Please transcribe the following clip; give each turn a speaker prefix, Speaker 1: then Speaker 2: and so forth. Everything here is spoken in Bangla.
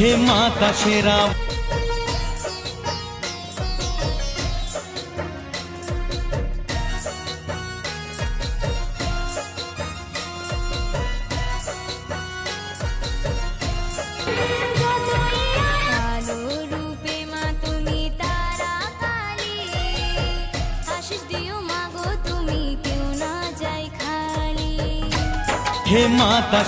Speaker 1: হে মাতা সেরা
Speaker 2: কালো রূপে মা তুমি তারা কালী, আশিস দিও মা গো তুমি কেউ না যায় খালি।
Speaker 1: হে মাতা